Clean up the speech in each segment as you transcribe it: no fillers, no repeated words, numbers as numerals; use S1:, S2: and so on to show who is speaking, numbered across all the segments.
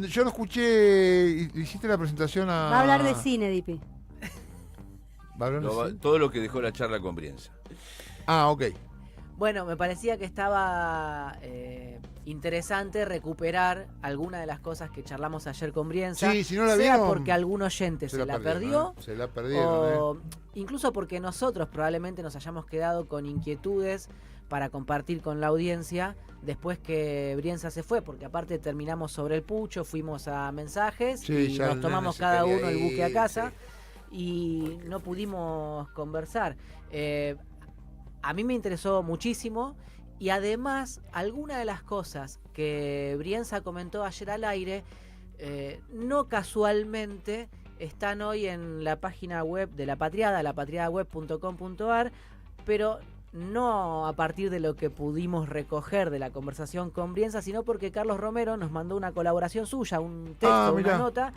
S1: Yo no escuché. Hiciste la presentación a.
S2: Va a hablar de cine, Dipi.
S1: ¿Va a hablar de cine?
S3: Todo lo que dejó la charla con Brienza.
S1: Ah, ok.
S4: Bueno, me parecía que estaba interesante recuperar alguna de las cosas que charlamos ayer con Brienza.
S1: Sí, si no la
S4: sea
S1: vieron,
S4: porque algún oyente se la perdió.
S1: Se la perdieron,
S4: o incluso porque nosotros probablemente nos hayamos quedado con inquietudes para compartir con la audiencia después que Brienza se fue, porque aparte terminamos sobre el pucho, fuimos a mensajes
S1: Sí,
S4: y
S1: ya
S4: nos tomamos cada
S1: quería
S4: uno el buque a
S1: ir,
S4: casa y no pudimos conversar. A mí me interesó muchísimo y además algunas de las cosas que Brienza comentó ayer al aire no casualmente están hoy en la página web de La Patriada, lapatriadaweb.com.ar, pero no a partir de lo que pudimos recoger de la conversación con Brienza, sino porque Carlos Romero nos mandó una colaboración suya, un texto, una nota,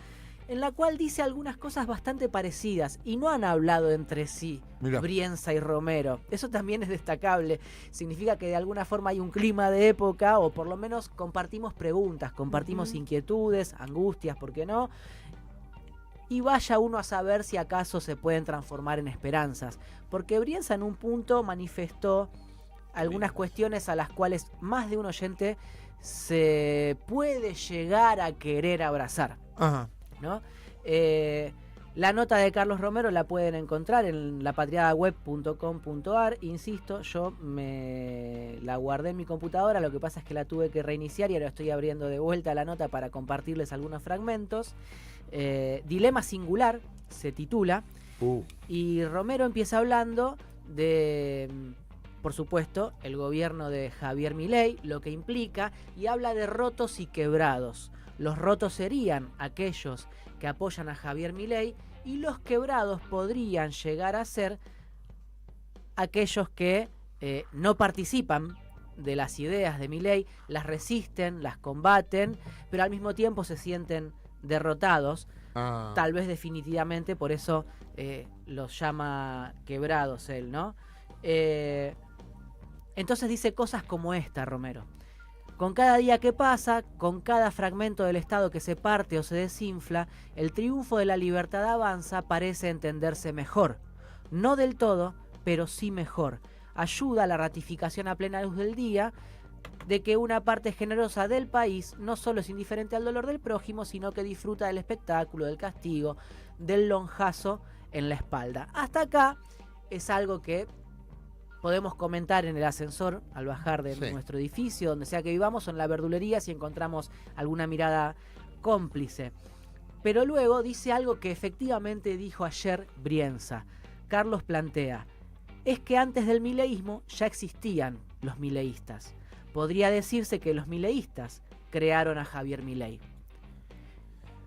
S4: en la cual dice algunas cosas bastante parecidas y no han hablado entre sí, Brienza y Romero. Eso también es destacable. Significa que de alguna forma hay un clima de época, o por lo menos compartimos preguntas, compartimos inquietudes, angustias, ¿por qué no? Y vaya uno a saber si acaso se pueden transformar en esperanzas. Porque Brienza en un punto manifestó algunas cuestiones a las cuales más de un oyente se puede llegar a querer abrazar.
S1: Ajá.
S4: ¿No? La nota de Carlos Romero la pueden encontrar en lapatriadaweb.com.ar. Insisto, yo me la guardé en mi computadora, lo que pasa es que la tuve que reiniciar y ahora estoy abriendo de vuelta la nota para compartirles algunos fragmentos. Dilema singular se titula. Y Romero empieza hablando de, por supuesto, el gobierno de Javier Milei, lo que implica, y habla de rotos y quebrados. Los rotos serían aquellos que apoyan a Javier Milei y los quebrados podrían llegar a ser aquellos que no participan de las ideas de Milei, las resisten, las combaten, pero al mismo tiempo se sienten derrotados, tal vez definitivamente, por eso los llama quebrados él, ¿no? Entonces dice cosas como esta, Romero. Con cada día que pasa, con cada fragmento del Estado que se parte o se desinfla, el triunfo de la libertad avanza, parece entenderse mejor. No del todo, pero sí mejor. Ayuda a la ratificación a plena luz del día de que una parte generosa del país no solo es indiferente al dolor del prójimo, sino que disfruta del espectáculo, del castigo, del lonjazo en la espalda. Hasta acá es algo que podemos comentar en el ascensor al bajar de nuestro edificio, donde sea que vivamos, o en la verdulería si encontramos alguna mirada cómplice. Pero luego dice algo que efectivamente dijo ayer Brienza. Carlos plantea, es que antes del mileísmo ya existían los mileístas. Podría decirse que los mileístas crearon a Javier Milei.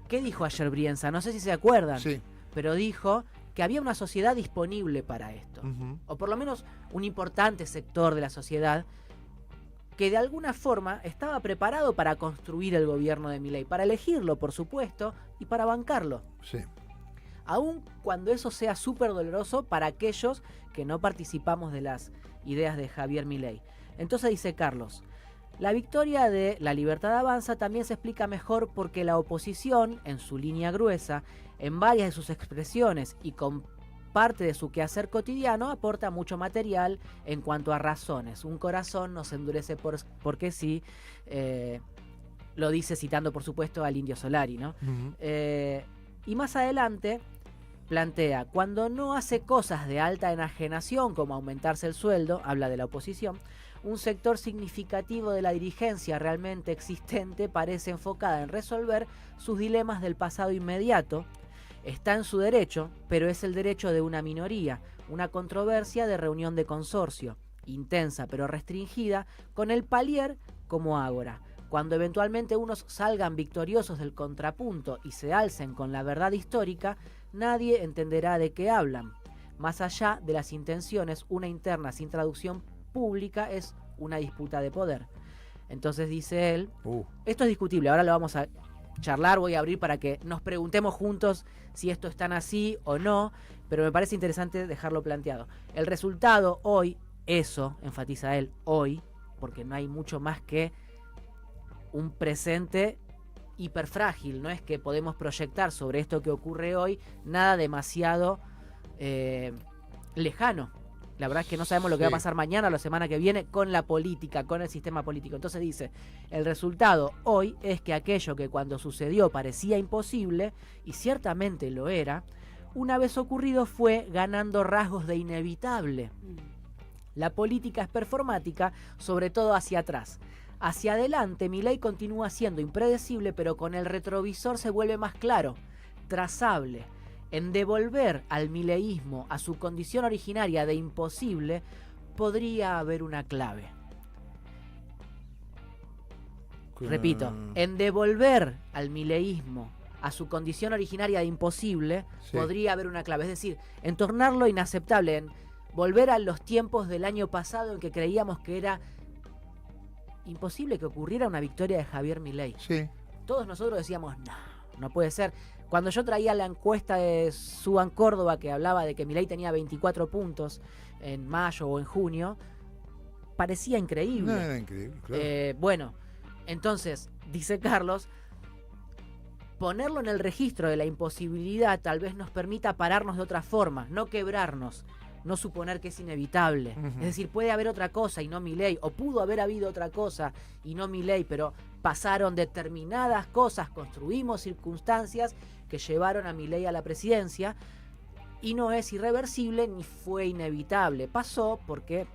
S4: ¿Qué dijo ayer Brienza? No sé si se acuerdan, pero dijo que había una sociedad disponible para esto. O por lo menos un importante sector de la sociedad que de alguna forma estaba preparado para construir el gobierno de Milei, para elegirlo, por supuesto, y para bancarlo. Aun cuando eso sea súper doloroso para aquellos que no participamos de las ideas de Javier Milei. Entonces dice Carlos, la victoria de la libertad avanza también se explica mejor porque la oposición, en su línea gruesa, en varias de sus expresiones y con parte de su quehacer cotidiano, aporta mucho material en cuanto a razones. Un corazón no se endurece porque sí, lo dice citando por supuesto al Indio Solari, ¿no? Y más adelante plantea, cuando no hace cosas de alta enajenación como aumentarse el sueldo, habla de la oposición, un sector significativo de la dirigencia realmente existente parece enfocada en resolver sus dilemas del pasado inmediato. Está en su derecho, pero es el derecho de una minoría, una controversia de reunión de consorcio, intensa pero restringida, con el palier como ágora. Cuando eventualmente unos salgan victoriosos del contrapunto y se alcen con la verdad histórica, nadie entenderá de qué hablan. Más allá de las intenciones, una interna sin traducción pública es una disputa de poder. Entonces dice él, esto es discutible, ahora lo vamos a charlar, voy a abrir para que nos preguntemos juntos si esto es tan así o no, pero me parece interesante dejarlo planteado. El resultado hoy, eso, enfatiza él, hoy, porque no hay mucho más que un presente hiperfrágil, no es que podemos proyectar sobre esto que ocurre hoy nada demasiado lejano. La verdad es que no sabemos lo que va a pasar mañana o la semana que viene con la política, con el sistema político. Entonces dice, el resultado hoy es que aquello que cuando sucedió parecía imposible, y ciertamente lo era, una vez ocurrido fue ganando rasgos de inevitable. La política es performática, sobre todo hacia atrás. Hacia adelante, Milei continúa siendo impredecible, pero con el retrovisor se vuelve más claro, trazable. En devolver al mileísmo a su condición originaria de imposible, podría haber una clave. Repito, en devolver al mileísmo a su condición originaria de imposible, podría haber una clave. Es decir, en tornarlo inaceptable, en volver a los tiempos del año pasado en que creíamos que era imposible que ocurriera una victoria de Javier Milei.
S1: Sí.
S4: Todos nosotros decíamos, no puede ser. Cuando yo traía la encuesta de Suban Córdoba que hablaba de que Milei tenía 24 puntos en mayo o en junio, parecía increíble.
S1: No, era increíble, claro.
S4: Bueno, entonces, dice Carlos, ponerlo en el registro de la imposibilidad tal vez nos permita pararnos de otra forma, no quebrarnos, no suponer que es inevitable. Es decir, puede haber otra cosa y no Milei, o pudo haber habido otra cosa y no Milei, pero pasaron determinadas cosas, construimos circunstancias que llevaron a Milei a la presidencia y no es irreversible ni fue inevitable. Pasó porque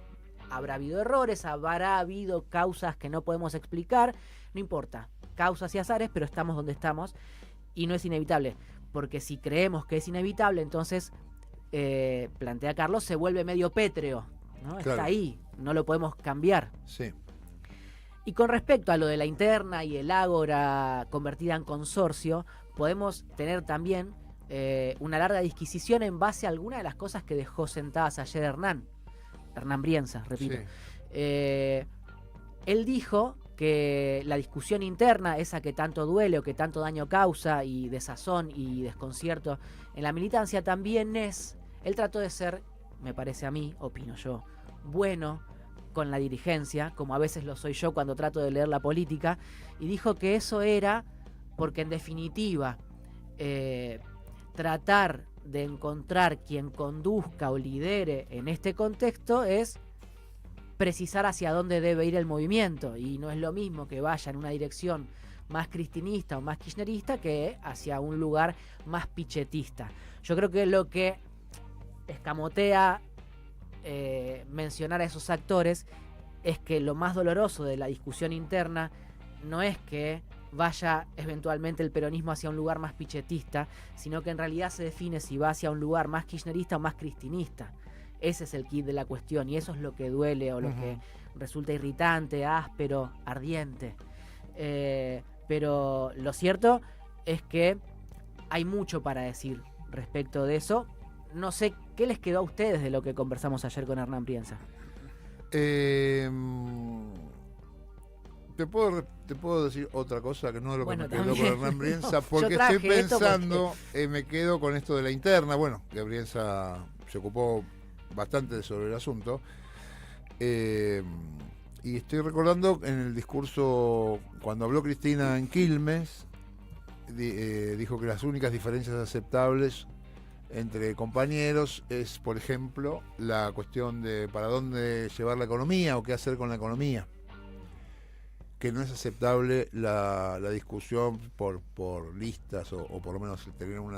S4: habrá habido errores, habrá habido causas que no podemos explicar, no importa, causas y azares, pero estamos donde estamos y no es inevitable, porque si creemos que es inevitable, entonces plantea Carlos, se vuelve medio pétreo, ¿no? Claro. Está ahí, no lo podemos cambiar.
S1: Sí.
S4: Y con respecto a lo de la interna y el ágora convertida en consorcio, podemos tener también una larga disquisición en base a alguna de las cosas que dejó sentadas ayer Hernán Brienza, repito. Sí. Él dijo que la discusión interna, esa que tanto duele o que tanto daño causa y desazón y desconcierto en la militancia, también es, él trató de ser, me parece a mí, opino yo, bueno con la dirigencia, como a veces lo soy yo cuando trato de leer la política, y dijo que eso era porque en definitiva tratar de encontrar quien conduzca o lidere en este contexto es precisar hacia dónde debe ir el movimiento, y no es lo mismo que vaya en una dirección más cristinista o más kirchnerista que hacia un lugar más pichetista. Yo creo que lo que escamotea mencionar a esos actores es que lo más doloroso de la discusión interna no es que vaya eventualmente el peronismo hacia un lugar más pichetista, sino que en realidad se define si va hacia un lugar más kirchnerista o más cristinista. Ese es el kit de la cuestión y eso es lo que duele o lo que resulta irritante, áspero, ardiente. Pero lo cierto es que hay mucho para decir respecto de eso. No sé, ¿qué les quedó a ustedes de lo que conversamos ayer con Hernán Brienza?
S1: Te puedo decir otra cosa que no es lo que me quedó con Hernán Brienza, porque estoy pensando, me quedo con esto de la interna. Bueno, que Brienza se ocupó bastante sobre el asunto. Y estoy recordando en el discurso, cuando habló Cristina en Quilmes, dijo que las únicas diferencias aceptables entre compañeros es, por ejemplo, la cuestión de para dónde llevar la economía o qué hacer con la economía. Que no es aceptable la discusión por listas o por lo menos tener un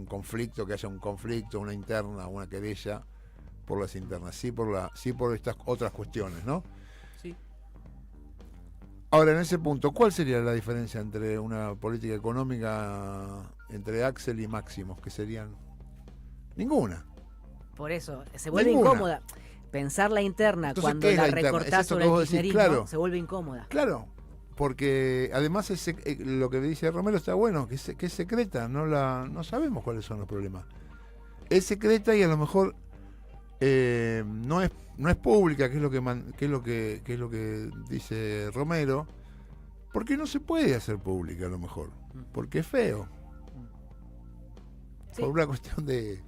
S1: conflicto, que haya un conflicto, una interna, una querella por las internas, sí por estas otras cuestiones, ¿no?
S4: Sí.
S1: Ahora, en ese punto, ¿cuál sería la diferencia entre una política económica entre Axel y Máximos? Que serían ninguna.
S4: Por eso, se vuelve incómoda. Pensar la interna. Entonces, cuando la recortás sobre el kirchnerismo, claro, se vuelve incómoda.
S1: Claro, porque además lo que dice Romero está bueno, que es secreta, no sabemos cuáles son los problemas. Es secreta y a lo mejor no es pública, que es lo que dice Romero, porque no se puede hacer pública a lo mejor, porque es feo. Sí. Por una cuestión de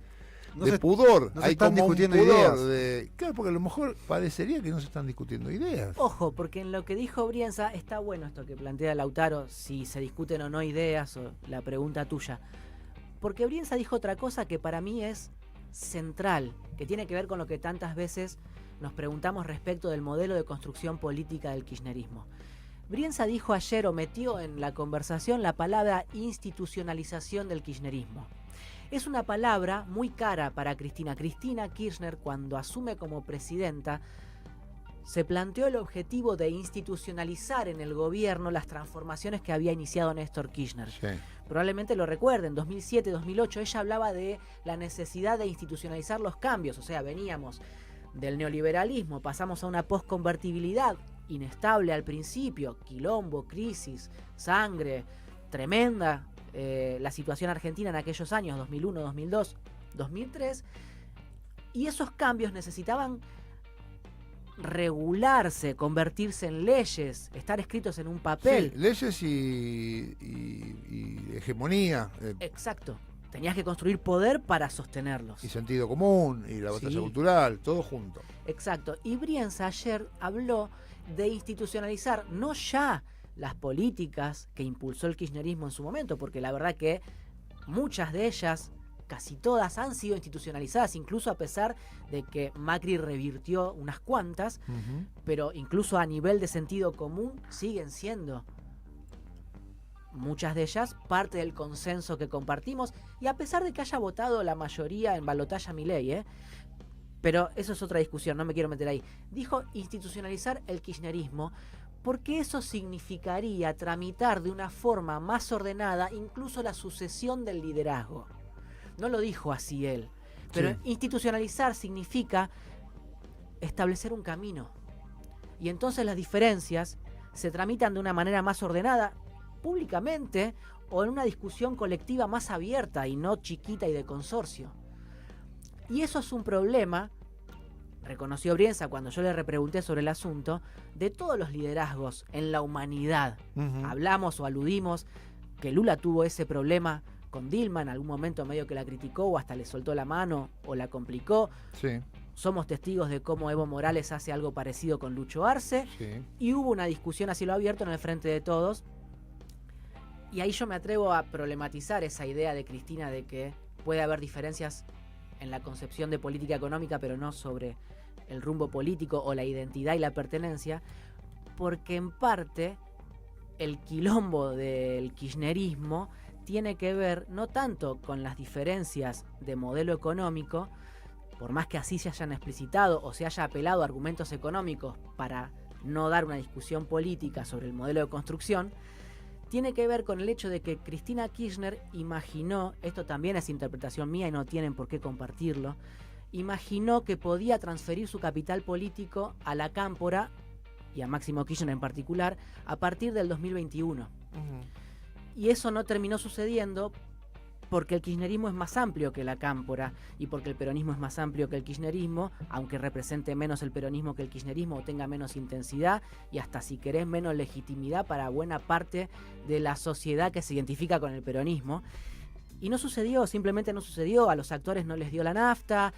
S2: No
S1: de
S2: se-
S1: pudor.
S2: no se
S1: Hay
S2: están
S1: como un
S2: discutiendo
S1: pudor
S2: ideas.
S1: claro, porque a lo mejor parecería que no se están discutiendo ideas.
S4: Ojo, porque en lo que dijo Brienza está bueno esto que plantea Lautaro, si se discuten o no ideas, o la pregunta tuya. Porque Brienza dijo otra cosa que para mí es central, que tiene que ver con lo que tantas veces nos preguntamos respecto del modelo de construcción política del kirchnerismo. Brienza dijo ayer, o metió en la conversación, la palabra institucionalización del kirchnerismo. Es una palabra muy cara para Cristina. Cristina Kirchner, cuando asume como presidenta, se planteó el objetivo de institucionalizar en el gobierno las transformaciones que había iniciado Néstor Kirchner.
S1: Sí.
S4: Probablemente lo recuerden, 2007, 2008, ella hablaba de la necesidad de institucionalizar los cambios, o sea, veníamos del neoliberalismo, pasamos a una posconvertibilidad inestable al principio, quilombo, crisis, sangre, tremenda la situación argentina en aquellos años, 2001, 2002, 2003, y esos cambios necesitaban regularse, convertirse en leyes, estar escritos en un papel.
S1: Sí, leyes y hegemonía.
S4: Exacto. Tenías que construir poder para sostenerlos.
S1: Y sentido común, y la batalla
S4: Sí.
S1: cultural, todo junto.
S4: Exacto. Y Brienza ayer habló de institucionalizar no ya las políticas que impulsó el kirchnerismo en su momento, porque la verdad que muchas de ellas, casi todas, han sido institucionalizadas, incluso a pesar de que Macri revirtió unas cuantas, pero incluso a nivel de sentido común siguen siendo muchas de ellas parte del consenso que compartimos, y a pesar de que haya votado la mayoría en balotaje a Milei, pero eso es otra discusión, no me quiero meter ahí. Dijo institucionalizar el kirchnerismo porque eso significaría tramitar de una forma más ordenada incluso la sucesión del liderazgo. No lo dijo así él, pero
S1: Sí.
S4: institucionalizar significa establecer un camino. Y entonces las diferencias se tramitan de una manera más ordenada, públicamente, o en una discusión colectiva más abierta y no chiquita y de consorcio. Y eso es un problema, reconoció Brienza cuando yo le repregunté sobre el asunto, de todos los liderazgos en la humanidad. Hablamos o aludimos que Lula tuvo ese problema con Dilma, en algún momento medio que la criticó o hasta le soltó la mano o la complicó.
S1: Sí,
S4: Somos testigos de cómo Evo Morales hace algo parecido con Lucho Arce.
S1: sí.
S4: Y hubo una discusión a cielo abierto en el Frente de Todos. Y ahí yo me atrevo a problematizar esa idea de Cristina de que puede haber diferencias en la concepción de política económica, pero no sobre el rumbo político o la identidad y la pertenencia, porque en parte el quilombo del kirchnerismo tiene que ver no tanto con las diferencias de modelo económico, por más que así se hayan explicitado o se haya apelado a argumentos económicos para no dar una discusión política sobre el modelo de construcción, tiene que ver con el hecho de que Cristina Kirchner imaginó, esto también es interpretación mía y no tienen por qué compartirlo, imaginó que podía transferir su capital político a la Cámpora, y a Máximo Kirchner en particular, a partir del 2021. Y eso no terminó sucediendo porque el kirchnerismo es más amplio que la Cámpora y porque el peronismo es más amplio que el kirchnerismo, aunque represente menos el peronismo que el kirchnerismo o tenga menos intensidad y hasta si querés menos legitimidad para buena parte de la sociedad que se identifica con el peronismo. Y no sucedió, simplemente no sucedió, a los actores no les dio la nafta,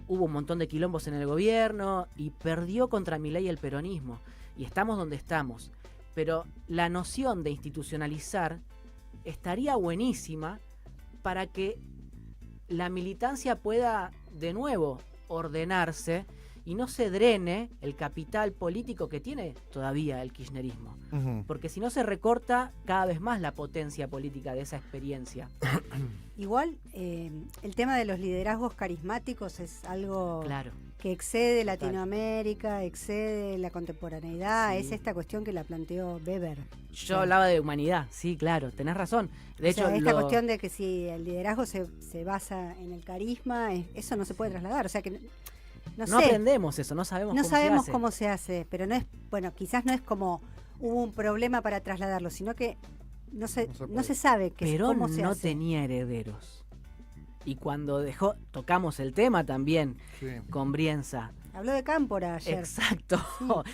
S4: hubo un montón de quilombos en el gobierno y perdió contra Milei el peronismo. Y estamos donde estamos. Pero la noción de institucionalizar estaría buenísima para que la militancia pueda de nuevo ordenarse y no se drene el capital político que tiene todavía el kirchnerismo. Porque si no se recorta cada vez más la potencia política de esa experiencia.
S5: Igual, el tema de los liderazgos carismáticos es algo
S4: Claro.
S5: que excede Latinoamérica, excede la contemporaneidad.
S4: Sí.
S5: Es esta cuestión que la planteó Weber.
S4: Yo hablaba de humanidad, sí, claro, tenés razón. De hecho,
S5: esta cuestión de que si el liderazgo se basa en el carisma, eso no se puede trasladar. O sea que no sé,
S4: aprendemos eso, no sabemos
S5: no
S4: cómo
S5: sabemos
S4: se hace.
S5: cómo se hace, pero no es, bueno, quizás no es como hubo un problema para trasladarlo, sino que no se sabe
S4: Perón
S5: cómo se
S4: no
S5: hace.
S4: tenía herederos. Y cuando tocamos el tema también
S1: Sí.
S4: con Brienza.
S5: Habló de Cámpora ayer.
S4: Exacto.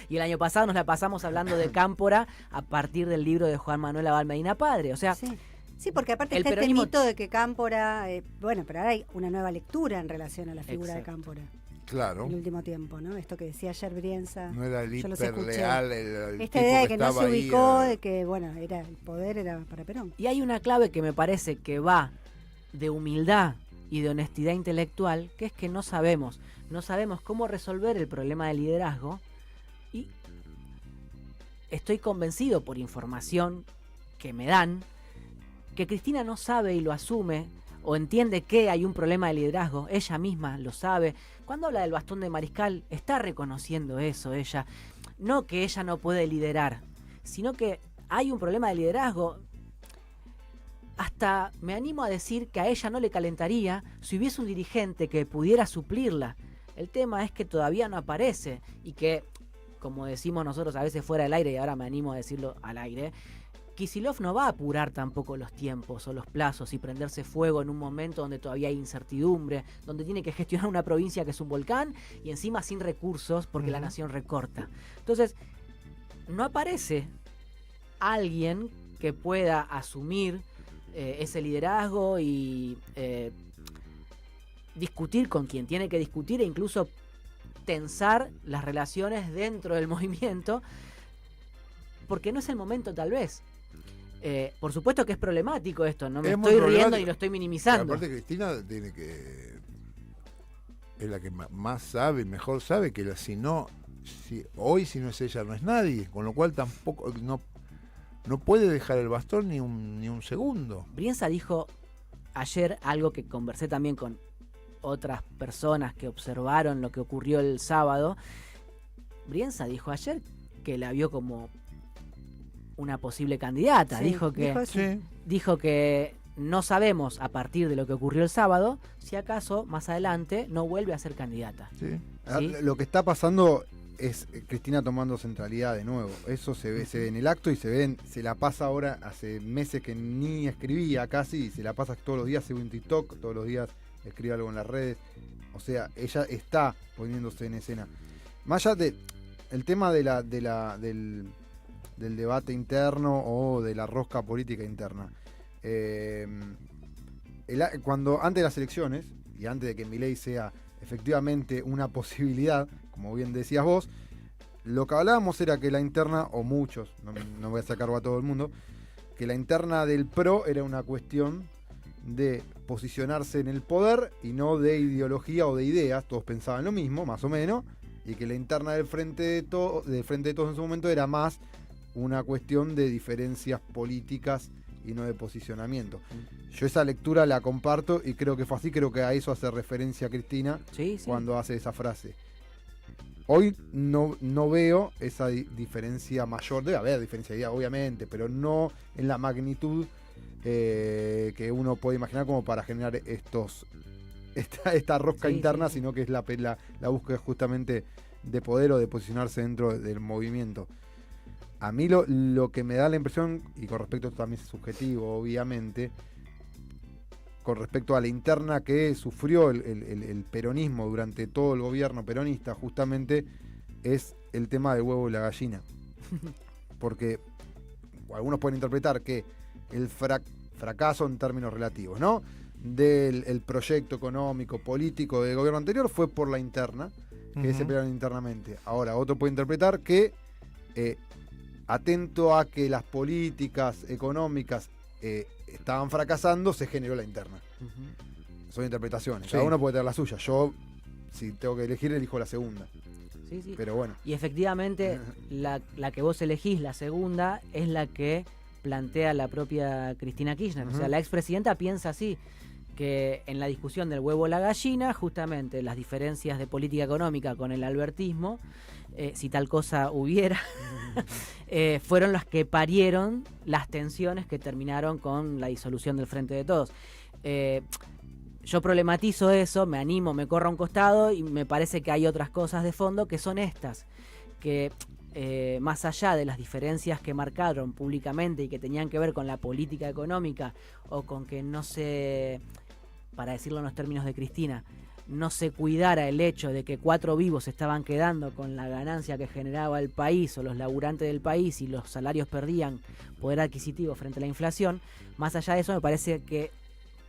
S4: Y el año pasado nos la pasamos hablando de Cámpora a partir del libro de Juan Manuel Abal Medina Padre. O sea,
S5: Sí. Sí, porque aparte
S4: El
S5: está este
S4: peronismo-
S5: mito de que Cámpora, bueno, pero ahora hay una nueva lectura en relación a la figura
S4: Exacto.
S5: de Cámpora
S1: Claro.
S5: en el último tiempo, ¿no? Esto que decía ayer Brienza.
S1: No era el
S5: Yo los escuché.
S1: hiperleal, el
S5: Esta
S1: tipo
S5: idea de que no
S1: estaba
S5: se
S1: ahí,
S5: ubicó, de que, bueno, era el poder era para Perón.
S4: Y hay una clave que me parece que va de humildad y de honestidad intelectual, que es que no sabemos cómo resolver el problema del liderazgo, y estoy convencido por información que me dan que Cristina no sabe y lo asume o entiende que hay un problema de liderazgo. Ella misma lo sabe. Cuando habla del bastón de mariscal, está reconociendo eso ella. No que ella no puede liderar, sino que hay un problema de liderazgo. Hasta me animo a decir que a ella no le calentaría si hubiese un dirigente que pudiera suplirla. El tema es que todavía no aparece y que, como decimos nosotros a veces fuera del aire, y ahora me animo a decirlo al aire, Kicillof no va a apurar tampoco los tiempos o los plazos y prenderse fuego en un momento donde todavía hay incertidumbre, donde tiene que gestionar una provincia que es un volcán y encima sin recursos porque la nación recorta. Entonces, no aparece alguien que pueda asumir ese liderazgo y discutir con quien tiene que discutir e incluso tensar las relaciones dentro del movimiento, porque no es el momento tal vez. Por supuesto que es problemático esto, no me
S1: Es muy
S4: estoy riendo
S1: problemático.
S4: y lo estoy
S1: Pero
S4: minimizando.
S1: aparte Cristina es la que más sabe, mejor sabe que si no es ella no es nadie, con lo cual tampoco no puede dejar el bastón ni un segundo.
S4: Brienza dijo ayer algo que conversé también con otras personas que observaron lo que ocurrió el sábado. Brienza dijo ayer que la vio como una posible candidata.
S5: Sí,
S4: dijo que
S5: eso.
S1: Sí.
S4: dijo que no sabemos a partir de lo que ocurrió el sábado si acaso más adelante no vuelve a ser candidata.
S1: Sí.
S4: ¿Sí?
S2: Lo que está pasando es Cristina tomando centralidad de nuevo. Eso se ve en el acto y se la pasa ahora, hace meses que ni escribía casi, y se la pasa todos los días, sube un TikTok, todos los días escribe algo en las redes. O sea, ella está poniéndose en escena. Más allá de el tema del debate interno o de la rosca política interna. Cuando antes de las elecciones y antes de que Milei sea efectivamente una posibilidad, como bien decías vos, lo que hablábamos era que la interna, o muchos, no voy a sacar a todo el mundo, que la interna del PRO era una cuestión de posicionarse en el poder y no de ideología o de ideas. Todos pensaban lo mismo, más o menos, y que la interna del Frente de Todos en su momento era más una cuestión de diferencias políticas y no de posicionamiento. Yo esa lectura la comparto y creo que fue así, creo que a eso hace referencia Cristina
S4: Sí, sí.
S2: cuando hace esa frase. Hoy no veo esa diferencia mayor, debe haber diferencia de idea, obviamente, pero no en la magnitud que uno puede imaginar como para generar esta rosca
S4: Sí,
S2: interna,
S4: sí.
S2: sino que es la búsqueda justamente de poder o de posicionarse dentro del movimiento. A mí lo que me da la impresión, y con respecto a esto también es subjetivo, obviamente, con respecto a la interna que sufrió el peronismo durante todo el gobierno peronista, justamente es el tema del huevo y la gallina. Porque algunos pueden interpretar que el fracaso en términos relativos, ¿no?, del proyecto económico, político del gobierno anterior fue por la interna, que se pelearon internamente. Ahora, otro puede interpretar que atento a que las políticas económicas estaban fracasando, se generó la interna.
S4: Ujú.
S2: Son interpretaciones,
S1: Sí.
S2: cada uno puede tener la suya. Yo, si tengo que elegir, elijo la segunda.
S4: Sí, sí.
S2: Pero bueno,
S4: Y efectivamente, la que vos elegís, la segunda, es la que plantea la propia Cristina Kirchner. O sea, la expresidenta piensa así, que en la discusión del huevo o la gallina, justamente las diferencias de política económica con el albertismo, si tal cosa hubiera, fueron las que parieron las tensiones que terminaron con la disolución del Frente de Todos. Yo problematizo eso, me animo, me corro a un costado y me parece que hay otras cosas de fondo que son estas, que más allá de las diferencias que marcaron públicamente y que tenían que ver con la política económica o con que no se, para decirlo en los términos de Cristina, no se cuidara el hecho de que 4 vivos se estaban quedando con la ganancia que generaba el país o los laburantes del país y los salarios perdían poder adquisitivo frente a la inflación, más allá de eso me parece que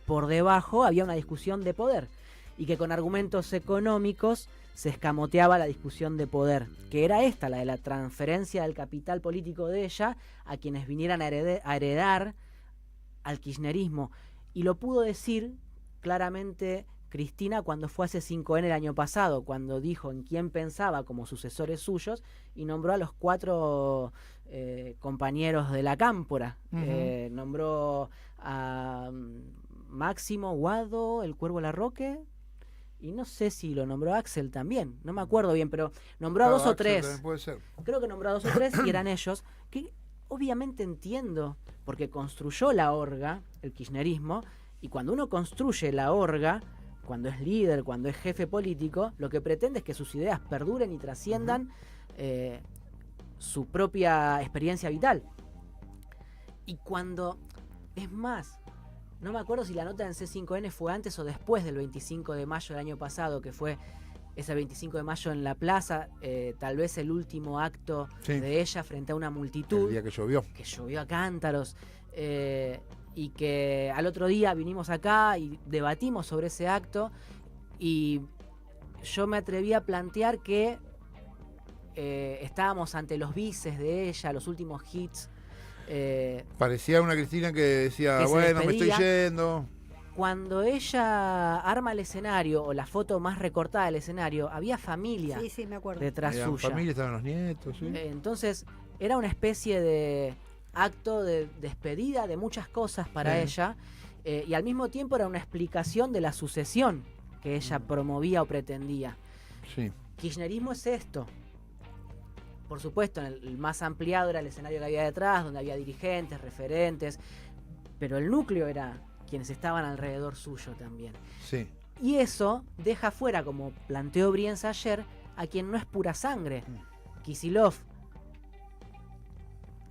S4: por debajo había una discusión de poder y que con argumentos económicos se escamoteaba la discusión de poder, que era esta, la de la transferencia del capital político de ella a quienes vinieran a heredar al kirchnerismo. Y lo pudo decir claramente Cristina cuando fue a C5N el año pasado, cuando dijo en quién pensaba como sucesores suyos y nombró a los 4 compañeros de la Cámpora. Nombró a Máximo, Guado, el Cuervo Larroque, y no sé si lo nombró Axel también, no me acuerdo bien, pero nombró a 2 o 3.
S1: Puede ser.
S4: Creo que nombró a 2 o 3 y eran ellos, que obviamente entiendo, porque construyó la orga, el kirchnerismo, y cuando uno construye la orga, cuando es líder, cuando es jefe político, lo que pretende es que sus ideas perduren y trasciendan su propia experiencia vital. Y cuando, es más, no me acuerdo si la nota en C5N fue antes o después del 25 de mayo del año pasado, que fue ese 25 de mayo en la plaza, tal vez el último acto de ella frente a una multitud.
S1: El día que llovió.
S4: Que llovió a cántaros. Y que al otro día vinimos acá y debatimos sobre ese acto. Y yo me atreví a plantear que estábamos ante los vices de ella, los últimos hits.
S1: Parecía una Cristina que decía,
S4: que
S1: bueno, me estoy yendo.
S4: Cuando ella arma el escenario, o la foto más recortada del escenario, había familia
S5: me acuerdo.
S4: detrás
S1: Eran
S4: suya.
S1: familia, estaban los nietos. ¿Sí?
S4: Entonces, era una especie de acto de despedida de muchas cosas para ella, y al mismo tiempo era una explicación de la sucesión que ella promovía o pretendía.
S1: Sí.
S4: Kirchnerismo es esto. Por supuesto, el más ampliado era el escenario que había detrás, donde había dirigentes, referentes, pero el núcleo era quienes estaban alrededor suyo también.
S1: Sí.
S4: Y eso deja fuera, como planteó Brienza ayer, a quien no es pura sangre. Kicillof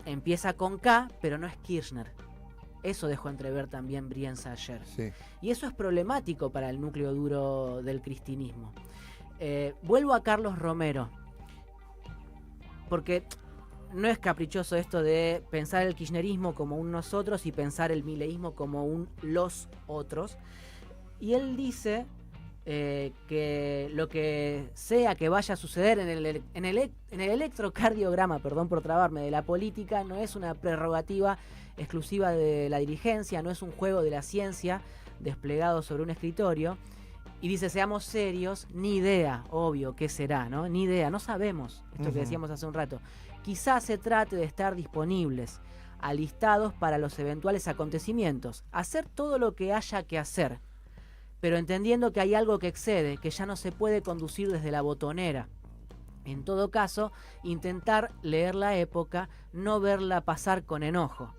S4: empieza con K, pero no es Kirchner. Eso dejó entrever también Brienza ayer.
S1: Sí.
S4: Y eso es problemático para el núcleo duro del cristinismo. Vuelvo a Carlos Romero, porque no es caprichoso esto de pensar el kirchnerismo como un nosotros y pensar el mileísmo como un los otros. Y él dice que lo que sea que vaya a suceder en el electrocardiograma, perdón por trabarme, de la política, no es una prerrogativa exclusiva de la dirigencia, no es un juego de la ciencia desplegado sobre un escritorio. Y dice, seamos serios, ni idea, obvio, qué será, ¿no? Ni idea, no sabemos, esto que decíamos hace un rato. Quizás se trate de estar disponibles, alistados para los eventuales acontecimientos, hacer todo lo que haya que hacer, pero entendiendo que hay algo que excede, que ya no se puede conducir desde la botonera. En todo caso, intentar leer la época, no verla pasar con enojo.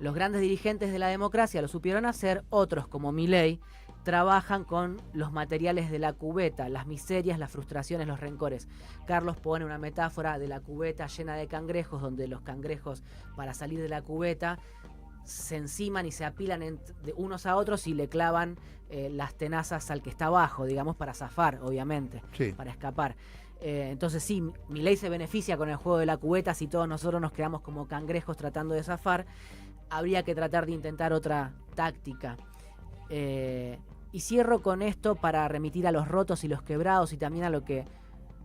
S4: Los grandes dirigentes de la democracia lo supieron hacer, otros como Milei trabajan con los materiales de la cubeta, las miserias, las frustraciones, los rencores. Carlos pone una metáfora de la cubeta llena de cangrejos, donde los cangrejos, para salir de la cubeta, se enciman y se apilan de unos a otros y le clavan las tenazas al que está abajo, digamos, para zafar, obviamente, para escapar. Entonces sí, Milei se beneficia con el juego de la cubeta. Si todos nosotros nos quedamos como cangrejos tratando de zafar, habría que tratar de intentar otra táctica. Y cierro con esto para remitir a los rotos y los quebrados y también a lo que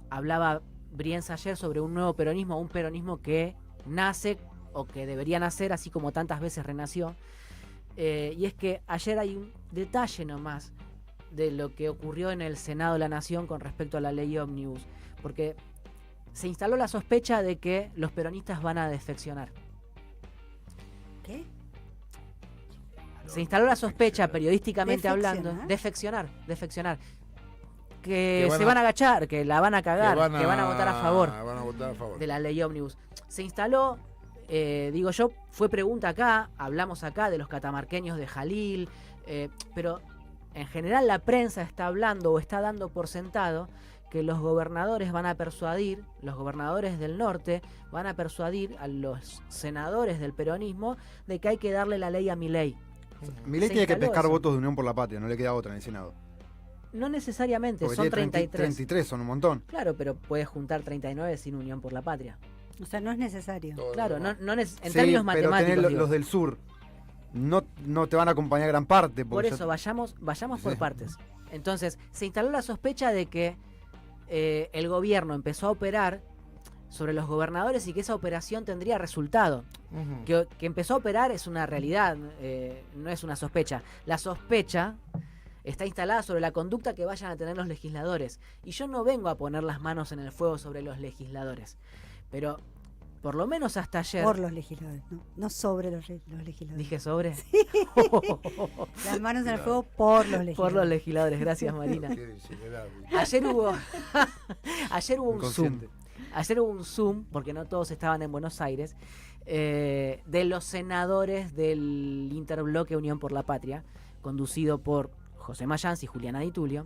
S4: hablaba Brienza ayer sobre un nuevo peronismo, un peronismo que nace o que debería nacer así como tantas veces renació. Y es que ayer hay un detalle nomás de lo que ocurrió en el Senado de la Nación con respecto a la ley Ómnibus, porque se instaló la sospecha de que los peronistas van a defeccionar.
S5: ¿Qué?
S4: Se instaló la sospecha, periodísticamente hablando,
S5: ¿Defeccionar?
S4: defeccionar. Que se van a agachar, que la van a cagar, que van a votar a favor de la ley Ómnibus. Se instaló, digo yo, fue pregunta acá, hablamos acá de los catamarqueños de Jalil, pero en general la prensa está hablando o está dando por sentado que los gobernadores van a persuadir, los gobernadores del norte van a persuadir a los senadores del peronismo de que hay que darle la ley a Milei.
S2: Milei tiene que pescar votos de Unión por la Patria, no le queda otra en el Senado.
S4: No necesariamente,
S2: Porque
S4: son
S2: tiene
S4: 33.
S2: 33 son un montón.
S4: Claro, pero puedes juntar 39 sin Unión por la Patria.
S5: O sea, no es necesario.
S1: Todo
S4: Claro,
S1: lo demás.
S4: en
S2: Sí,
S4: términos
S2: pero
S4: matemáticos.
S2: tenés
S4: digo.
S2: los del sur. No te van a acompañar gran parte.
S4: Por
S2: porque
S4: eso, vayamos por
S2: Sí.
S4: partes. Entonces, se instaló la sospecha de que el gobierno empezó a operar sobre los gobernadores y que esa operación tendría resultado.
S1: Ujú.
S4: Que empezó a operar es una realidad, no es una sospecha. La sospecha está instalada sobre la conducta que vayan a tener los legisladores. Y yo no vengo a poner las manos en el fuego sobre los legisladores. Pero, por lo menos hasta ayer...
S5: Por los legisladores, no sobre los legisladores.
S4: Dije sobre...
S5: Las manos en el fuego por los legisladores.
S4: Por los legisladores, gracias Marina.
S1: Qué disimulable.
S4: Ayer hubo un Zoom.
S2: Inconsciente.
S4: Ayer hubo un Zoom, porque no todos estaban en Buenos Aires, de los senadores del Interbloque Unión por la Patria, conducido por José Mayans y Juliana Di Tulio,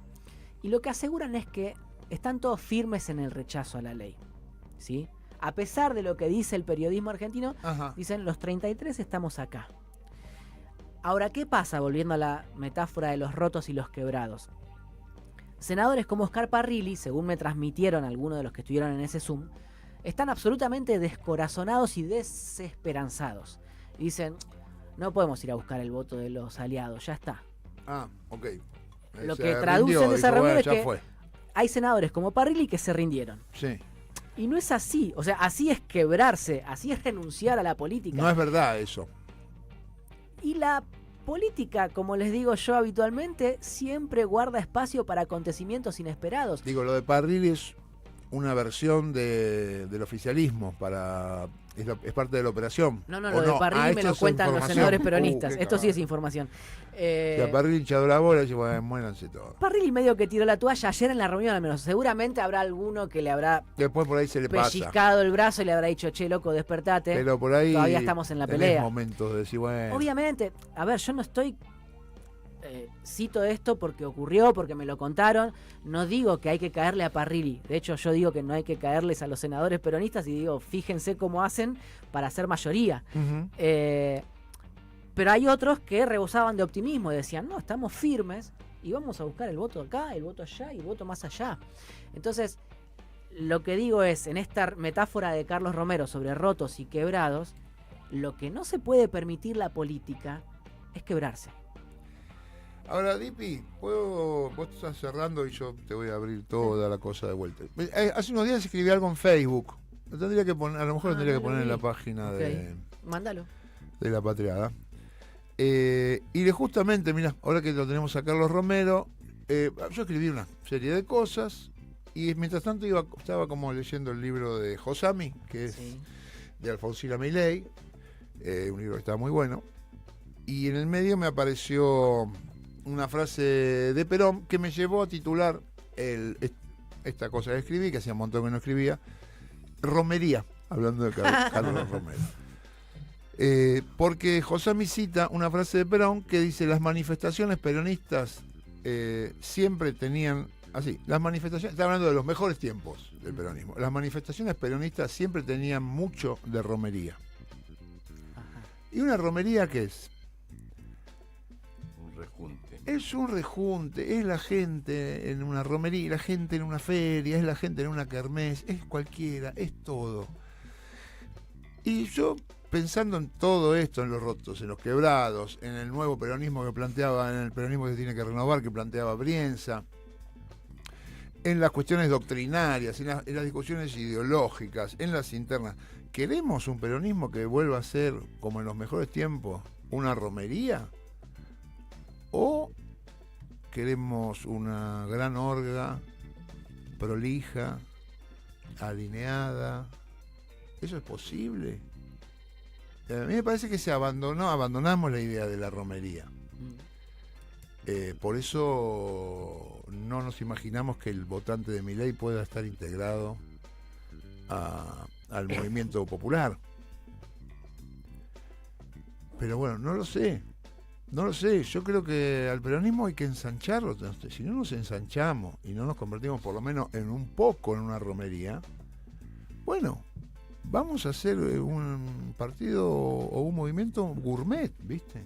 S4: y lo que aseguran es que están todos firmes en el rechazo a la ley, ¿sí? A pesar de lo que dice el periodismo argentino,
S1: Ajá.
S4: dicen los 33 estamos acá. Ahora, ¿qué pasa? Volviendo a la metáfora de los rotos y los quebrados. Senadores como Oscar Parrilli, según me transmitieron algunos de los que estuvieron en ese Zoom, están absolutamente descorazonados y desesperanzados. Dicen, no podemos ir a buscar el voto de los aliados, ya está.
S1: Ah, ok.
S4: Lo
S1: Se
S4: que traduce
S1: rindió,
S4: en esa
S1: dijo,
S4: reunión
S1: bueno,
S4: es
S1: ya
S4: que
S1: fue.
S4: hay senadores como Parrilli que se rindieron.
S1: Sí.
S4: Y no es así, o sea, así es quebrarse, así es renunciar a la política.
S1: No es verdad eso.
S4: Y la política, como les digo yo habitualmente, siempre guarda espacio para acontecimientos inesperados.
S1: Digo, lo de Parrilli es una versión del oficialismo es parte de la operación.
S4: No,
S1: ¿O
S4: lo de Parrilli
S1: Ah,
S4: me
S1: esto
S4: lo
S1: es
S4: cuentan los
S1: información.
S4: senadores peronistas.
S1: Qué
S4: Esto sí
S1: cagada.
S4: es información.
S1: Y a Parrilli hinchado la bola y dice, bueno, muéranse todos.
S4: Parrilli medio que tiró la toalla ayer en la reunión al menos. Seguramente habrá alguno que le habrá
S1: Después por ahí se le pasa.
S4: pellizcado el brazo y le habrá dicho, che, loco, despertate.
S1: Pero por ahí
S4: Todavía estamos en la
S1: tenés
S4: pelea.
S1: momentos de decir, bueno.
S4: Obviamente, a ver, yo no estoy... cito esto porque ocurrió, porque me lo contaron. No digo que hay que caerle a Parrilli. De hecho, yo digo que no hay que caerles a los senadores peronistas y digo, fíjense cómo hacen para hacer mayoría.
S1: Ujú.
S4: Pero hay otros que rebosaban de optimismo y decían, no, estamos firmes y vamos a buscar el voto acá, el voto allá y el voto más allá. Entonces, lo que digo es, en esta metáfora de Carlos Romero sobre rotos y quebrados, lo que no se puede permitir la política es quebrarse.
S1: Ahora, Dipi, vos estás cerrando y yo te voy a abrir toda la cosa de vuelta. Hace unos días escribí algo en Facebook. Lo tendría que poner, a lo mejor lo tendría
S4: no
S1: que
S4: lo
S1: poner en
S4: vi.
S1: la página
S4: Ok. Mándalo.
S1: de la Patriada. Y justamente, mira, ahora que lo tenemos a Carlos Romero, yo escribí una serie de cosas y mientras tanto estaba como leyendo el libro de Josami, que es
S4: Sí.
S1: de Alfonsina Milei, un libro que está muy bueno, y en el medio me apareció una frase de Perón que me llevó a titular esta cosa que escribí, que hacía un montón que no escribía, Romería, hablando de Carlos Romero. Porque Josami cita una frase de Perón que dice, las manifestaciones peronistas siempre tenían, así, las manifestaciones, está hablando de los mejores tiempos del peronismo, las manifestaciones peronistas siempre tenían mucho de romería.
S4: Ajá.
S1: ¿Y una romería qué es?
S3: Un rejunte.
S1: Es un rejunte, es la gente en una romería, la gente en una feria, es la gente en una kermés, es cualquiera, es todo. Y yo, pensando en todo esto, en los rotos, en los quebrados, en el nuevo peronismo que planteaba, en el peronismo que se tiene que renovar, que planteaba Brienza, en las cuestiones doctrinarias, en las discusiones ideológicas, en las internas, ¿queremos un peronismo que vuelva a ser, como en los mejores tiempos, una romería? ¿O queremos una gran orga, prolija, alineada? ¿Eso es posible? A mí me parece que abandonamos la idea de la romería. Por eso no nos imaginamos que el votante de Milei pueda estar integrado al movimiento popular. Pero bueno, no lo sé. No lo sé, yo creo que al peronismo hay que ensancharlo. Si no nos ensanchamos y no nos convertimos por lo menos en un poco en una romería, bueno, vamos a hacer un partido o un movimiento gourmet, ¿viste?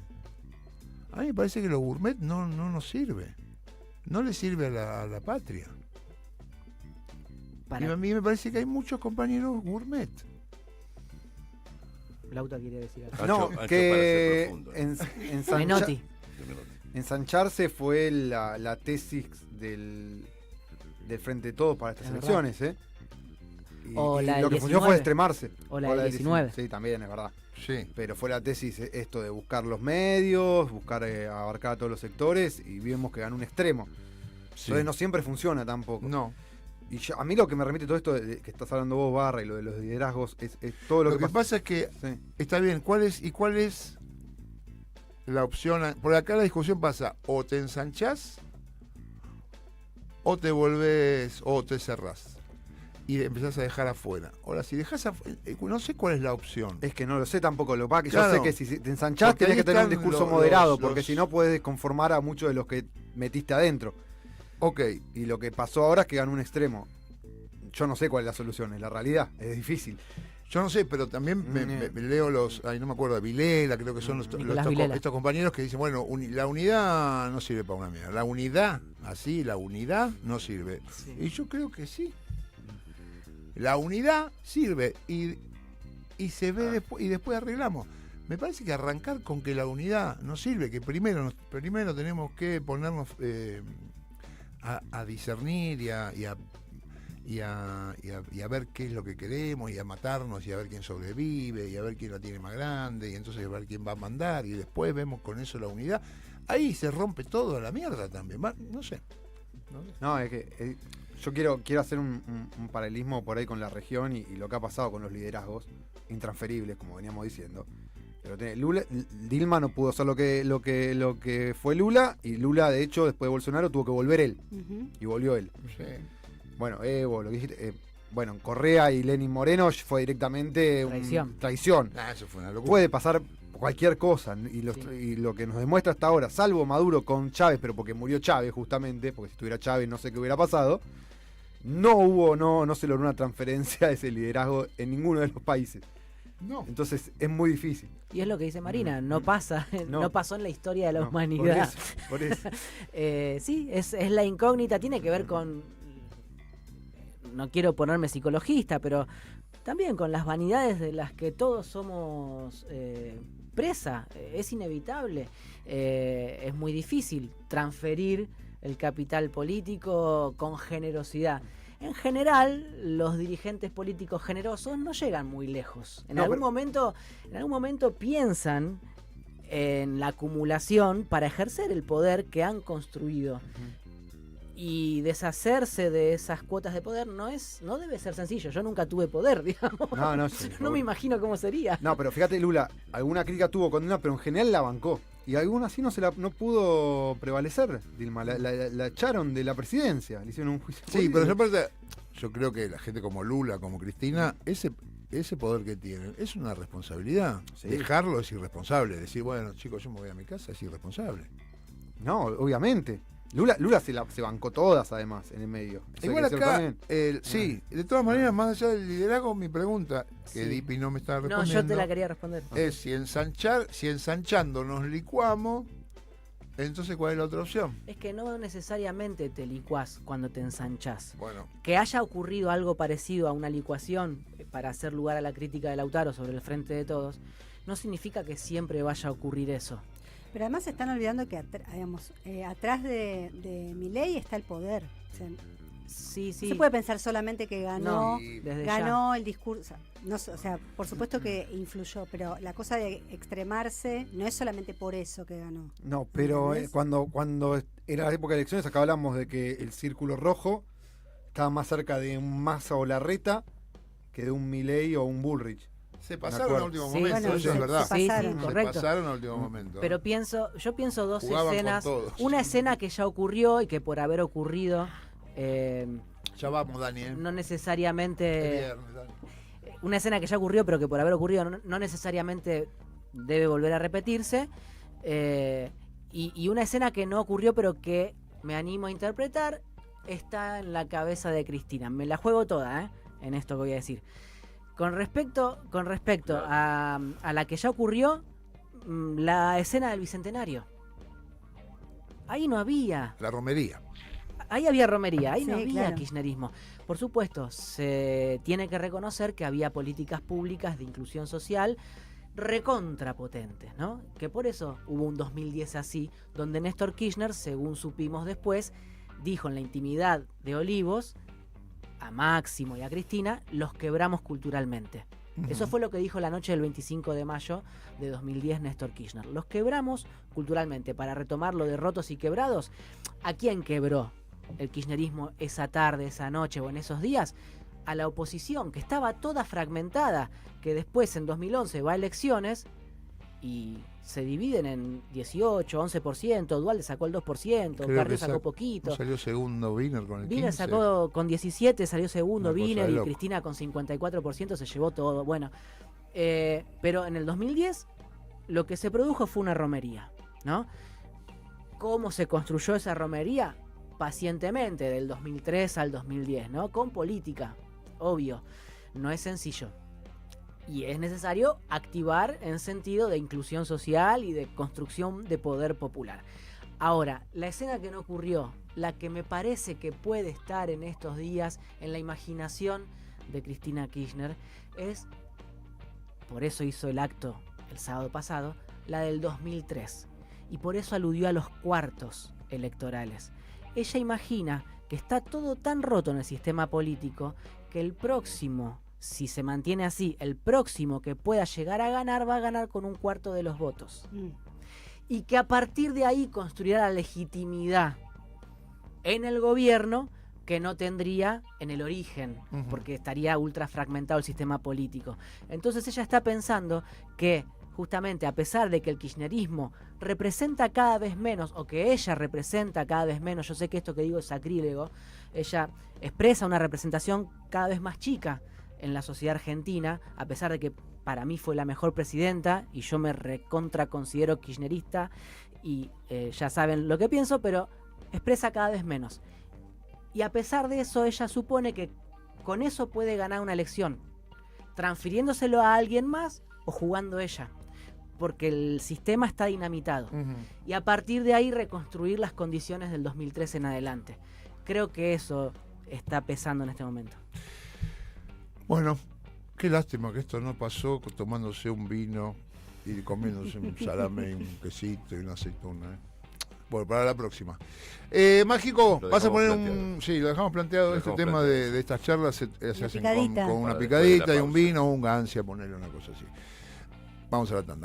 S1: A mí me parece que lo gourmet no nos sirve. no le sirve a la patria. Y
S4: Para
S1: a mí me parece que hay muchos compañeros gourmet.
S4: Lauta quería decir algo.
S3: Ancho-
S2: No,
S3: ancho para
S2: que
S3: ser profundo.
S4: Menotti.
S3: De Menotti.
S2: ensancharse fue la tesis del Frente de Todos para estas
S4: Es
S2: elecciones, ¿eh?
S4: O
S2: Y
S4: la
S2: lo
S4: del
S2: que funcionó
S4: 19.
S2: fue extremarse.
S4: O la del 19.
S2: Sí, también es verdad.
S1: Sí.
S2: Pero fue la tesis esto de buscar los medios, buscar abarcar a todos los sectores y vimos que ganó un extremo.
S1: Sí.
S2: Entonces no siempre funciona tampoco.
S1: No.
S2: Y a mí lo que me remite todo esto que estás hablando vos, Barra, y lo de los liderazgos, es todo lo,
S1: Lo que pasa es que
S2: Sí.
S1: está bien, ¿cuál es la opción? Por acá la discusión pasa, o te ensanchás, o te volvés, o te cerrás. Y empezás a dejar afuera. Ahora, si dejás afuera, no sé cuál es la opción.
S2: Es que no lo sé tampoco, lo que pasa es que
S1: Claro.
S2: yo sé que si te ensanchás
S1: Porque
S2: tenés
S1: ahí
S2: que tener un
S1: están
S2: discurso
S1: los-
S2: moderado,
S1: los-
S2: porque si no puedes conformar a muchos de los que metiste adentro.
S1: Ok,
S2: Y lo que pasó ahora es que ganó un extremo. Yo no sé cuál es la solución, es la realidad, es difícil.
S1: yo no sé, pero también me leo no me acuerdo, de Vilela, creo que son
S4: Nicolás Vilela.
S1: estos compañeros que dicen, bueno, la unidad no sirve para una mierda. La unidad no sirve.
S4: Sí.
S1: Y yo creo que sí. La unidad sirve y se ve después, y después arreglamos. Me parece que arrancar con que la unidad no sirve, que primero tenemos que ponernos a discernir y a ver qué es lo que queremos, y a matarnos, y a ver quién sobrevive, y a ver quién la tiene más grande, y entonces a ver quién va a mandar, y después vemos con eso la unidad. Ahí se rompe todo a la mierda también. No sé.
S2: No, es que yo quiero hacer un paralelismo por ahí con la región y lo que ha pasado con los liderazgos intransferibles, como veníamos diciendo. Pero Dilma no pudo hacer lo que fue Lula, y Lula, de hecho, después de Bolsonaro tuvo que volver él,
S5: Ujú.
S2: y volvió él.
S1: Sí.
S2: Bueno, Evo, lo que dijiste, bueno, Correa y Lenín Moreno fue directamente traición.
S1: Eso fue una locura.
S2: Puede pasar cualquier cosa, y
S4: Sí.
S2: y lo que nos demuestra hasta ahora, salvo Maduro con Chávez, pero porque murió Chávez justamente, porque si estuviera Chávez no sé qué hubiera pasado, no se logró una transferencia de ese liderazgo en ninguno de los países.
S1: No.
S2: Entonces es muy difícil.
S4: Y es lo que dice Marina, no pasa,
S2: No.
S4: no pasó en la historia de la
S2: No,
S4: humanidad.
S2: Por eso.
S4: Sí, es la incógnita, tiene que ver con, no quiero ponerme psicologista, pero también con las vanidades de las que todos somos presa. Es inevitable, es muy difícil transferir el capital político con generosidad. En general, los dirigentes políticos generosos no llegan muy lejos. En algún momento piensan en la acumulación para ejercer el poder que han construido. Y deshacerse de esas cuotas de poder no debe ser sencillo. Yo nunca tuve poder, digamos.
S2: No, sí,
S4: No me imagino cómo sería.
S2: No, pero fíjate, Lula, alguna crítica tuvo con Dilma, pero en general la bancó. Y alguna así no pudo prevalecer, Dilma. La echaron de la presidencia, le hicieron un juicio.
S1: Sí, pero yo creo que la gente como Lula, como Cristina, ese poder que tienen es una responsabilidad.
S2: Sí.
S1: Dejarlo es irresponsable. Decir, bueno, chicos, yo me voy a mi casa es irresponsable.
S2: No, obviamente. Lula se bancó todas, además, en el medio. Eso hay
S1: Igual
S2: que decirlo
S1: acá,
S2: también.
S1: sí, de todas maneras, más allá del liderazgo, mi pregunta, que
S4: Sí.
S1: Dipi no me está
S4: No,
S1: respondiendo,
S4: yo te la quería responder.
S1: es si ensanchando nos licuamos, entonces ¿cuál es la otra opción?
S4: Es que no necesariamente te licuás cuando te ensanchás.
S1: Bueno,
S4: Que haya ocurrido algo parecido a una licuación para hacer lugar a la crítica de Lautaro sobre el Frente de Todos, no significa que siempre vaya a ocurrir eso.
S5: Pero además se están olvidando que atrás de Milei está el poder. O sea,
S4: Sí,
S5: no
S4: sí.
S5: se puede pensar solamente que ganó,
S4: No, desde ya.
S5: ganó el discurso. No, o sea, por supuesto que influyó, pero la cosa de extremarse no es solamente por eso que ganó.
S2: No, pero
S5: ¿Entendés?
S2: cuando era la época de elecciones, acá hablamos de que el círculo rojo estaba más cerca de un Massa o Larreta que de un Milei o un Bullrich.
S1: se pasaron
S2: acuerdo.
S1: al último
S4: Sí,
S1: momento,
S5: bueno,
S1: eso es
S5: se
S1: verdad.
S5: pasaron.
S4: Sí,
S1: Se
S4: correcto.
S1: pasaron al último momento.
S4: Pero yo pienso dos
S1: Jugaban con
S4: escenas.
S1: todos.
S4: Una escena que ya ocurrió y que por haber ocurrido
S1: Ya vamos, Dani, ¿eh?
S4: no
S1: Es
S4: necesariamente...
S1: viernes, Dani.
S4: Una escena que ya ocurrió, pero que por haber ocurrido no necesariamente debe volver a repetirse. Y una escena que no ocurrió, pero que me animo a interpretar, está en la cabeza de Cristina. Me la juego toda, en esto que voy a decir. Con respecto a la que ya ocurrió, la escena del Bicentenario. ahí no había.
S1: La romería.
S4: Ahí había romería, ahí
S5: Sí,
S4: no había
S5: claro.
S4: kirchnerismo. Por supuesto, se tiene que reconocer que había políticas públicas de inclusión social recontrapotentes, ¿no? Que por eso hubo un 2010 así, donde Néstor Kirchner, según supimos después, dijo en la intimidad de Olivos, a Máximo y a Cristina, los quebramos culturalmente. Eso fue lo que dijo la noche del 25 de mayo de 2010 Néstor Kirchner. Los quebramos culturalmente. Para retomar lo de rotos y quebrados, ¿a quién quebró el kirchnerismo esa tarde, esa noche o en esos días? A la oposición, que estaba toda fragmentada, que después en 2011 va a elecciones y se dividen en 18, 11%, Duhalde sacó el 2%,
S1: Creo
S4: Carrió
S1: que
S4: sacó poquito.
S1: Salió segundo Wiener con el 15.
S4: Wiener sacó con 17, salió segundo
S1: Una cosa
S4: Wiener
S1: de
S4: y
S1: loco.
S4: Cristina con 54% se llevó todo. Bueno, pero en el 2010 lo que se produjo fue una romería, ¿no? ¿Cómo se construyó esa romería? Pacientemente, del 2003 al 2010, ¿no? Con política, obvio. No es sencillo. Y es necesario activar en sentido de inclusión social y de construcción de poder popular. Ahora, la escena que no ocurrió, la que me parece que puede estar en estos días en la imaginación de Cristina Kirchner, es, por eso hizo el acto el sábado pasado, la del 2003. Y por eso aludió a los cuartos electorales. Ella imagina que está todo tan roto en el sistema político que el próximo, si se mantiene así, el próximo que pueda llegar a ganar va a ganar con un cuarto de los votos. Y que a partir de ahí construirá la legitimidad en el gobierno que no tendría en el origen, porque estaría ultra fragmentado el sistema político. Entonces ella está pensando que justamente a pesar de que el kirchnerismo representa cada vez menos, o que ella representa cada vez menos, yo sé que esto que digo es sacrílego, ella expresa una representación cada vez más chica en la sociedad argentina, a pesar de que para mí fue la mejor presidenta y yo me recontra considero kirchnerista y ya saben lo que pienso, pero expresa cada vez menos. Y a pesar de eso, ella supone que con eso puede ganar una elección, transfiriéndoselo a alguien más o jugando ella, porque el sistema está dinamitado. Y a partir de ahí reconstruir las condiciones del 2003 en adelante. Creo que eso está pesando en este momento.
S1: Bueno, qué lástima que esto no pasó tomándose un vino y comiéndose un salame y un quesito y una aceituna. Bueno, para la próxima. Mágico,
S3: Lo
S1: vas a
S3: dejamos
S1: poner
S3: planteado.
S1: Sí, lo dejamos planteado.
S3: Lo
S1: Este
S3: dejamos
S1: tema
S3: planteado.
S1: de estas charlas se hacen con
S5: picadita.
S1: una
S3: Para después de
S1: picadita
S3: la
S1: y un
S3: pausa.
S1: vino o un gancia, ponerle una cosa así. Vamos a la tanda.